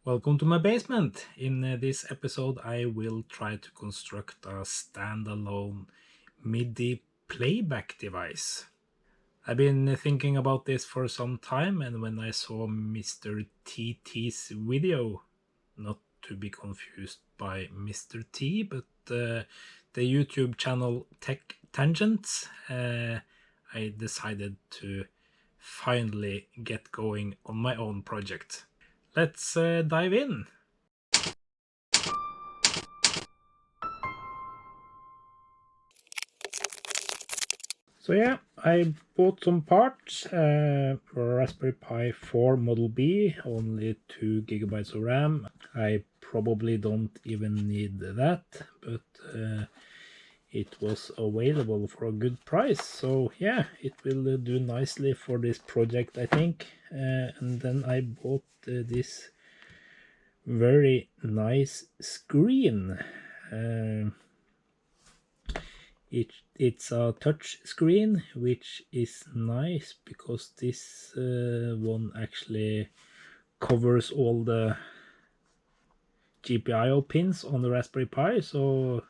Welcome to my basement. In this episode I will try to construct a standalone MIDI playback device. I've been thinking about this for some time, and when I saw Mr. TT's video, not to be confused by Mr. T, but the YouTube channel Tech Tangents, I decided to finally get going on my own project. Let's dive in. So yeah, I bought some parts for a Raspberry Pi 4 Model B, only 2 gigabytes of RAM. I probably don't even need that, but it was available for a good price. So yeah, it will do nicely for this project, I think. And then I bought this very nice screen. It's a touch screen, which is nice because this one actually covers all the GPIO pins on the Raspberry Pi, so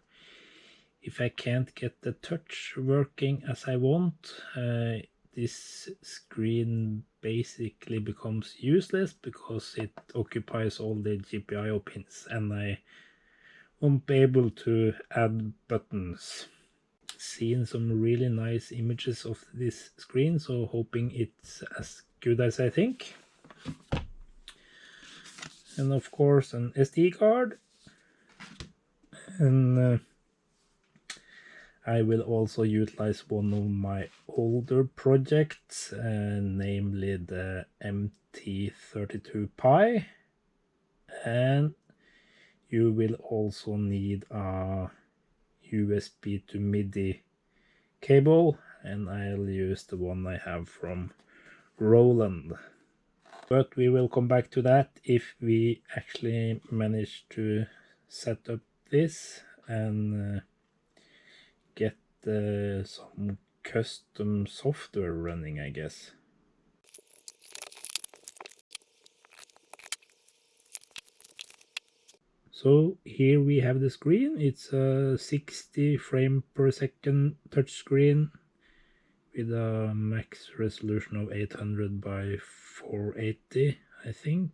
if I can't get the touch working as I want, this screen basically becomes useless because it occupies all the GPIO pins and I won't be able to add buttons. Seen some really nice images of this screen, so hoping it's as good as I think. And of course an SD card, and I will also utilize one of my older projects, namely the MT-32 Pi, and you will also need a USB to MIDI cable, and I'll use the one I have from Roland. But we will come back to that if we actually manage to set up this and get some custom software running, I guess. So here we have the screen. It's a 60 frame per second touchscreen with a max resolution of 800 by 480, I think.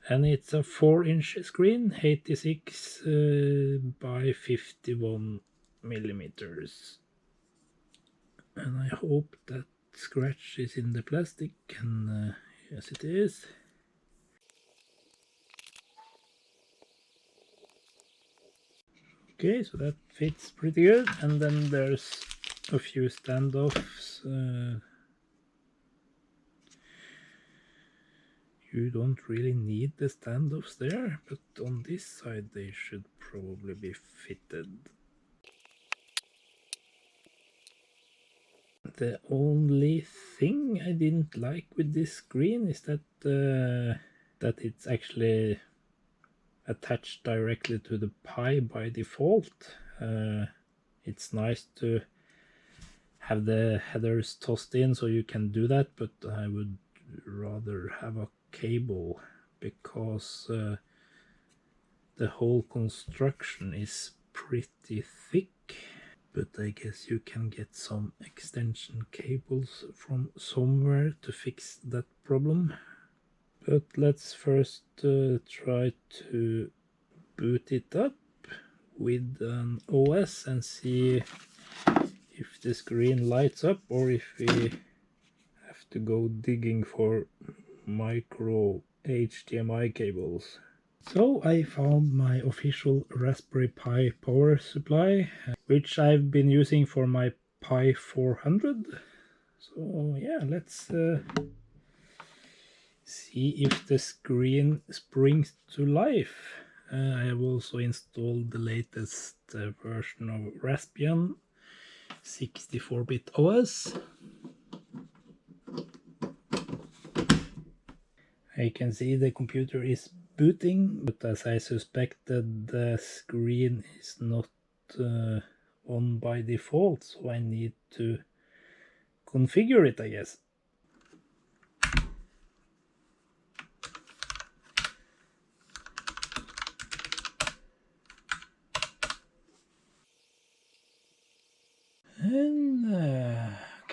And it's a 4-inch screen, 86 by 51 millimeters. And I hope that scratch is in the plastic, and yes it is. Okay, so that fits pretty good, and then there's a few standoffs. You don't really need the standoffs there, but on this side they should probably be fitted. The only thing I didn't like with this screen is that it's actually attached directly to the Pi by default. It's nice to have the headers tossed in so you can do that, but I would rather have a cable because the whole construction is pretty thick. But I guess you can get some extension cables from somewhere to fix that problem. But let's first try to boot it up with an OS and see if the screen lights up or if we have to go digging for micro HDMI cables. So I found my official Raspberry Pi power supply, which I've been using for my Pi 400. So yeah, let's see if the screen springs to life. I have also installed the latest version of Raspbian 64-bit OS. I can see the computer is booting, but as I suspected, the screen is not on by default, so I need to configure it, I guess.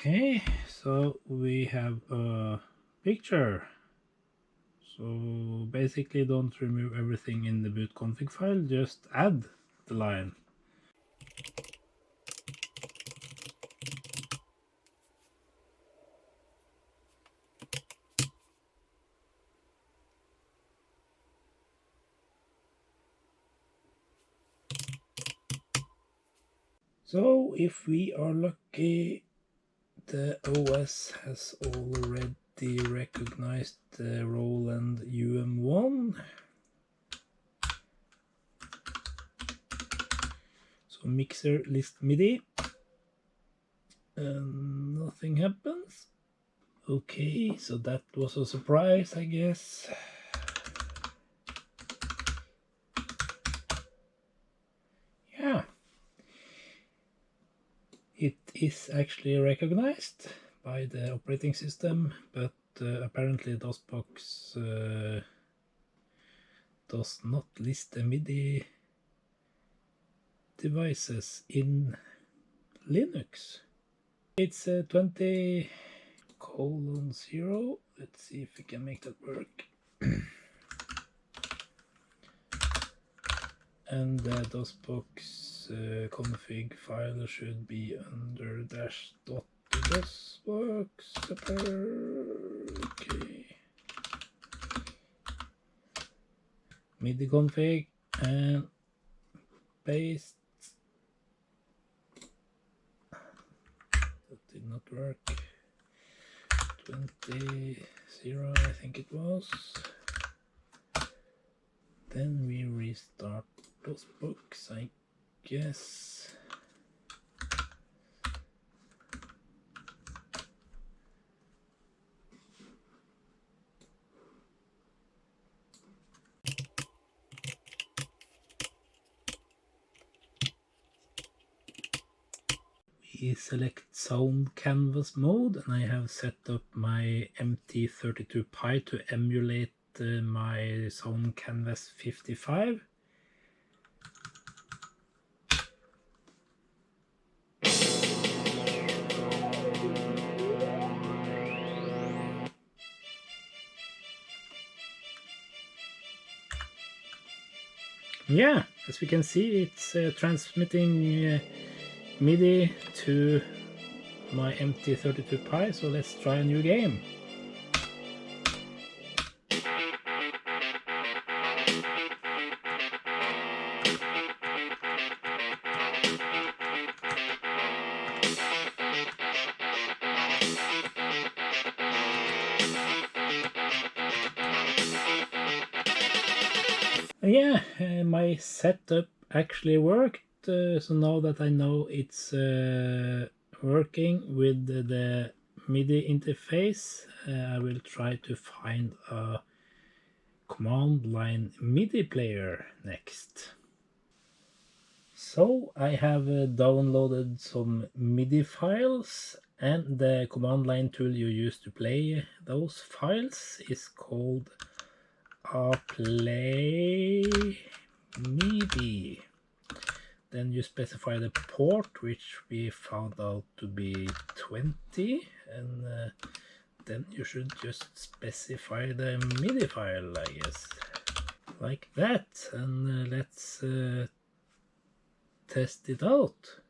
Okay, so we have a picture. So basically don't remove everything in the boot config file, just add the line. So if we are lucky, the OS has already recognized the Roland UM1. So mixer list MIDI, and nothing happens. Okay, so that was a surprise, I guess. Yeah, it is actually recognized by the operating system, but apparently DOSBox does not list the MIDI devices in Linux. It's 20:0. Let's see if we can make that work. And the DOSBox config file should be under -.dosbox. Okay. MIDI config and paste. That did not work. 20:0, I think it was. Then we restart DOSBox, I guess. We select sound canvas mode, and I have set up my MT-32 Pi to emulate my sound canvas 55. Yeah, as we can see, it's transmitting MIDI to my MT-32 Pi, so let's try a new game. Yeah, my setup actually worked, so now that I know it's working with the MIDI interface, I will try to find a command line MIDI player next. So I have downloaded some MIDI files, and the command line tool you use to play those files is called aplaymidi. Then you specify the port, which we found out to be 20, and then you should just specify the MIDI file, I guess, like that, and let's test it out.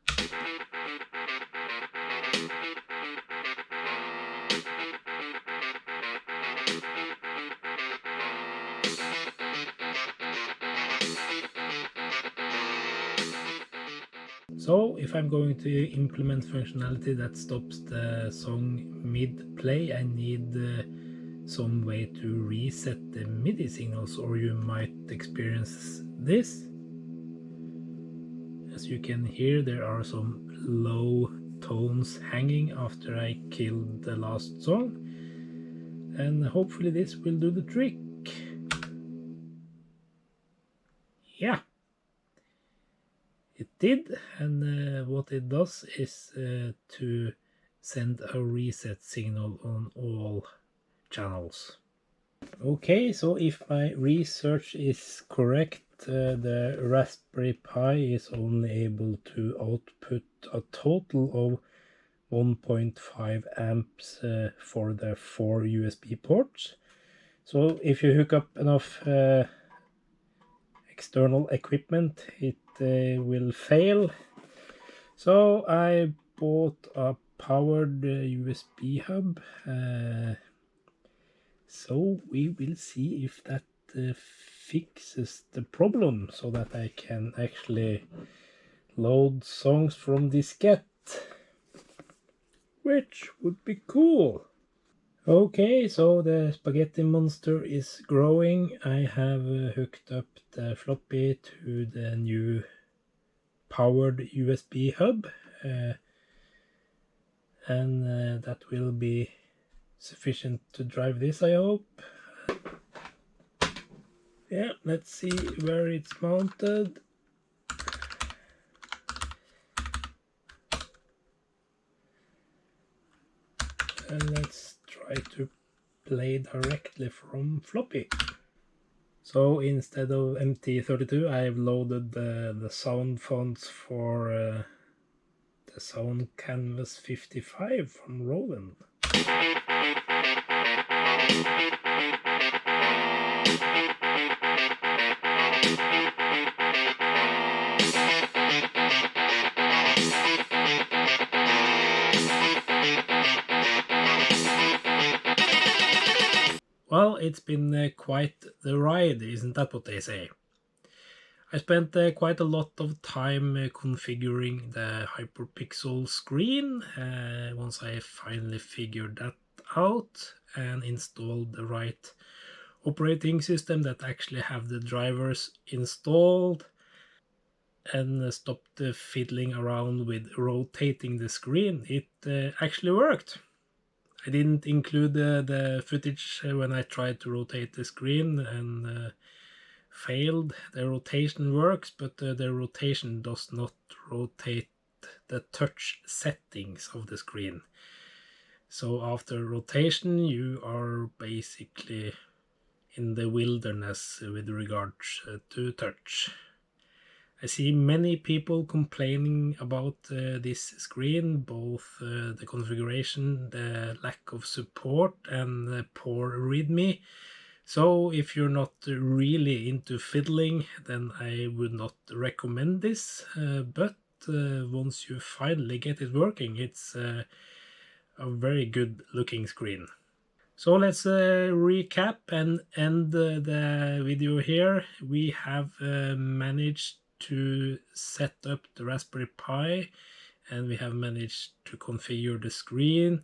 So if I'm going to implement functionality that stops the song mid-play, I need some way to reset the MIDI signals, or you might experience this. As you can hear, there are some low tones hanging after I killed the last song, and hopefully this will do the trick. Yeah, it did, and what it does is to send a reset signal on all channels. Okay, so if my research is correct, the Raspberry Pi is only able to output a total of 1.5 amps for the 4 USB ports. So if you hook up enough external equipment, it will fail. So I bought a powered USB hub. So we will see if that fixes the problem, so that I can actually load songs from diskette, which would be cool. Okay, so the spaghetti monster is growing. I have hooked up the floppy to the new powered USB hub, and that will be sufficient to drive this, I hope. Yeah, let's see where it's mounted. And let's try to play directly from floppy. So instead of MT-200, I've loaded the sound fonts for the Sound Canvas 55 from Roland. Well, it's been quite the ride, isn't that what they say? I spent quite a lot of time configuring the HyperPixel screen once I finally figured that out and installed the right operating system that actually have the drivers installed, and stopped fiddling around with rotating the screen. It actually worked. I didn't include the footage when I tried to rotate the screen and failed. The rotation works, but the rotation does not rotate the touch settings of the screen. So after rotation, you are basically in the wilderness with regards to touch. I see many people complaining about this screen, both the configuration, the lack of support, and the poor readme. So if you're not really into fiddling, then I would not recommend this, but once you finally get it working, it's a very good looking screen. So let's recap and end the video here. We have managed to set up the Raspberry Pi, and we have managed to configure the screen.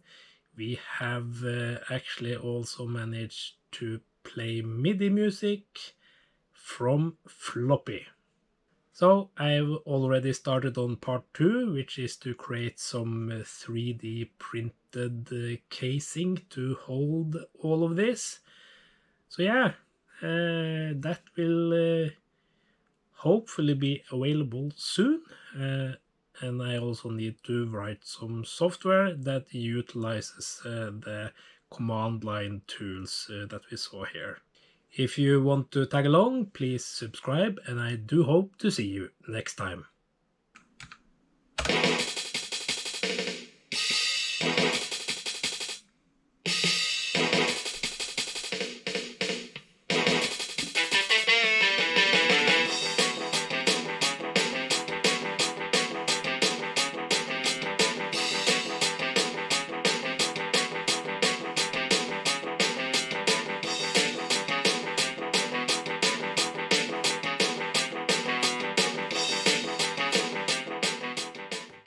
We have actually also managed to play MIDI music from floppy. So I've already started on part 2, which is to create some 3D printed casing to hold all of this. So yeah, that will hopefully be available soon. And I also need to write some software that utilizes the command line tools that we saw here. If you want to tag along, please subscribe, and I do hope to see you next time.